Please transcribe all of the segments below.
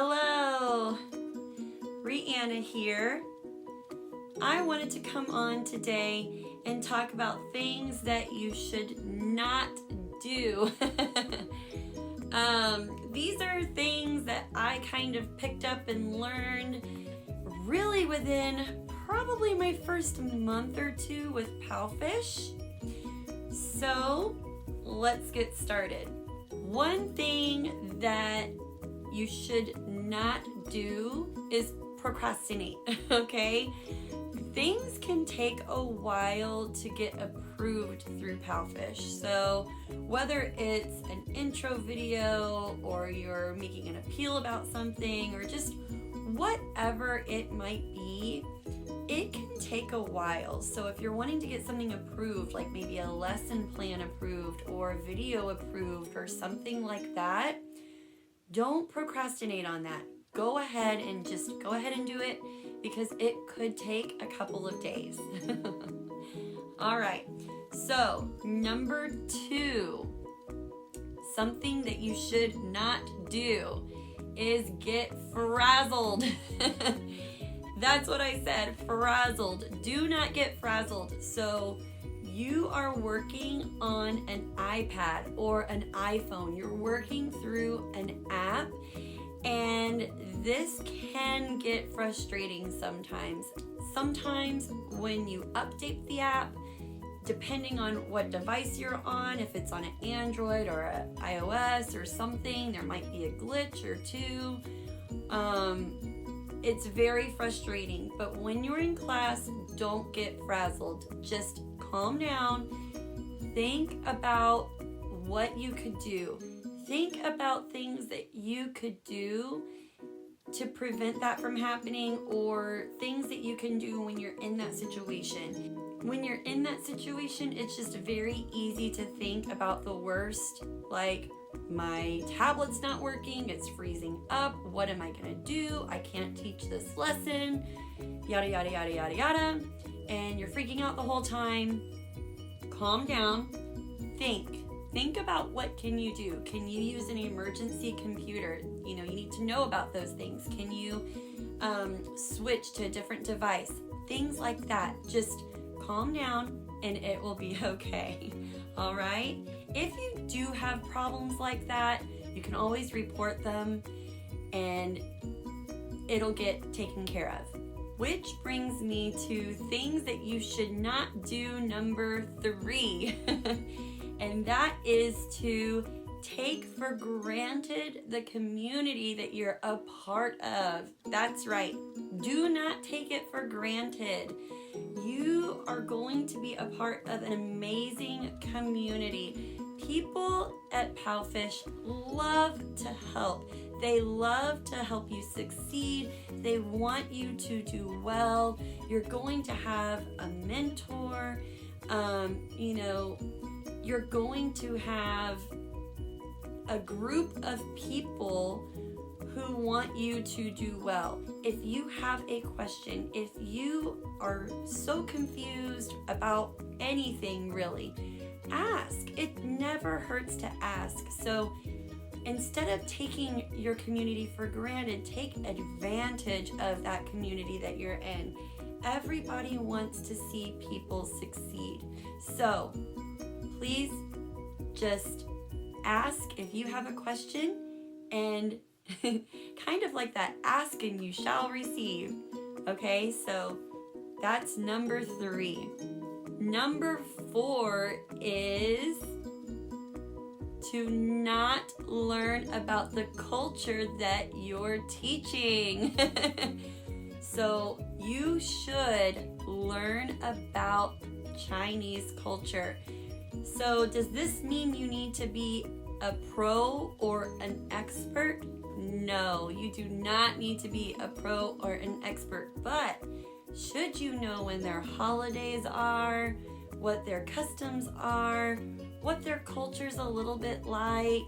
Hello, Rihanna here. I wanted to come on today and talk about things that you should not do. These are things that I kind of picked up and learned really within probably my first month or two with Palfish. So let's get started. One thing that you should not do is procrastinate, okay? Things can take a while to get approved through Palfish. So whether it's an intro video or you're making an appeal about something or just whatever it might be, it can take a while. So if you're wanting to get something approved, like maybe a lesson plan approved or a video approved or something like that, don't procrastinate on that. Go ahead and do it because it could take a couple of days. All right, so number 2, something that you should not do is get frazzled. That's what I said, frazzled. Do not get frazzled. So you are working on an iPad or an iPhone. You're working through an app, and this can get frustrating sometimes. Sometimes when you update the app, depending on what device you're on, if it's on an Android or an iOS or something, there might be a glitch or two. It's very frustrating, but when you're in class, don't get frazzled. Just calm down. Think about what you could do. Think about things that you could do to prevent that from happening, or things that you can do when you're in that situation. When you're in that situation, it's just very easy to think about the worst, like, my tablet's not working, it's freezing up, what am I gonna do? I can't teach this lesson, yada, yada, yada, yada, yada. And you're freaking out the whole time. Calm down. Think about what can you do. Can you use an emergency computer? You need to know about those things. Can you switch to a different device? Things like that. Just calm down and it will be okay. All right? If you do have problems like that, you can always report them and it'll get taken care of. Which brings me to things that you should not do, number 3. And that is to take for granted the community that you're a part of. That's right. Do not take it for granted. You are going to be a part of an amazing community. People at Palfish love to help. They love to help you succeed. They want you to do well. You're going to have a mentor. You're going to have a group of people who want you to do well. If you have a question, if you are so confused about anything really, ask. It never hurts to ask. So instead of taking your community for granted, take advantage of that community that you're in. Everybody wants to see people succeed. So please just ask if you have a question, and kind of like that, ask and you shall receive. Okay, so that's number 3. Number 4 is to not learn about the culture that you're teaching. So you should learn about Chinese culture. So does this mean you need to be a pro or an expert? No, you do not need to be a pro or an expert, but should you know when their holidays are, what their customs are, what their culture's a little bit like,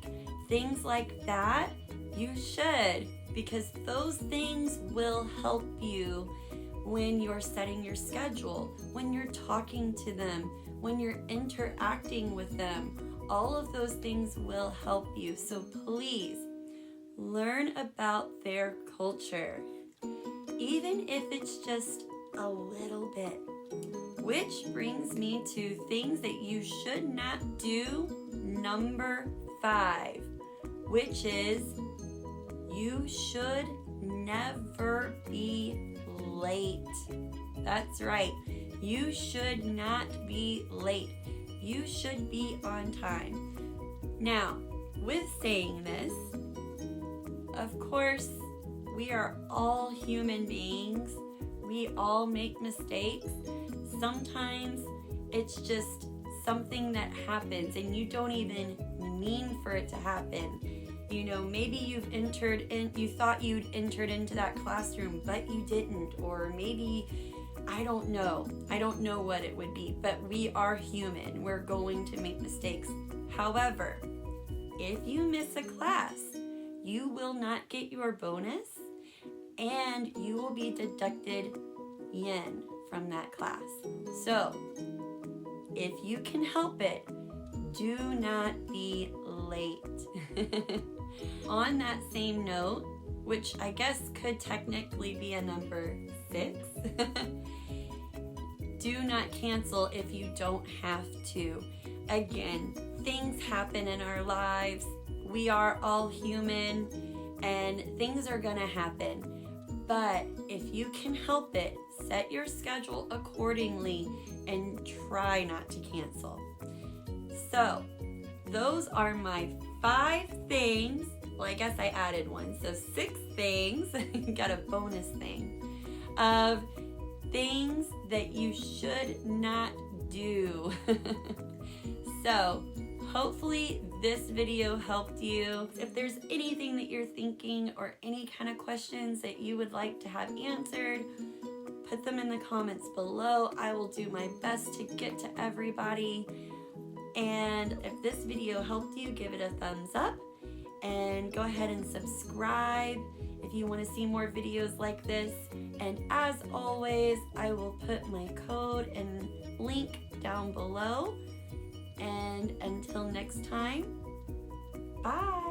things like that, you should, because those things will help you when you're setting your schedule, when you're talking to them, when you're interacting with them. All of those things will help you. So please Learn about their culture, even if it's just a little bit. Which brings me to things that you should not do. Number 5, which is you should never be late. That's right. You should not be late. You should be on time. Now, with saying this, of course, we are all human beings. We all make mistakes. Sometimes it's just something that happens and you don't even mean for it to happen. You know, maybe you thought you'd entered into that classroom, but you didn't. Or maybe, I don't know what it would be, but we are human. We're going to make mistakes. However, if you miss a class, you will not get your bonus and you will be deducted yen from that class. So, if you can help it, do not be late. On that same note, which I guess could technically be a number 6, do not cancel if you don't have to. Again, things happen in our lives. We are all human and things are gonna happen. But if you can help it, set your schedule accordingly and try not to cancel. So, those are my 5 things. Well, I guess I added one, so 6 things. Got a bonus thing of things that you should not do. So, hopefully this video helped you. If there's anything that you're thinking or any kind of questions that you would like to have answered, put them in the comments below. I will do my best to get to everybody. And if this video helped you, give it a thumbs up and go ahead and subscribe if you want to see more videos like this. And as always, I will put my code and link down below. And until next time, bye.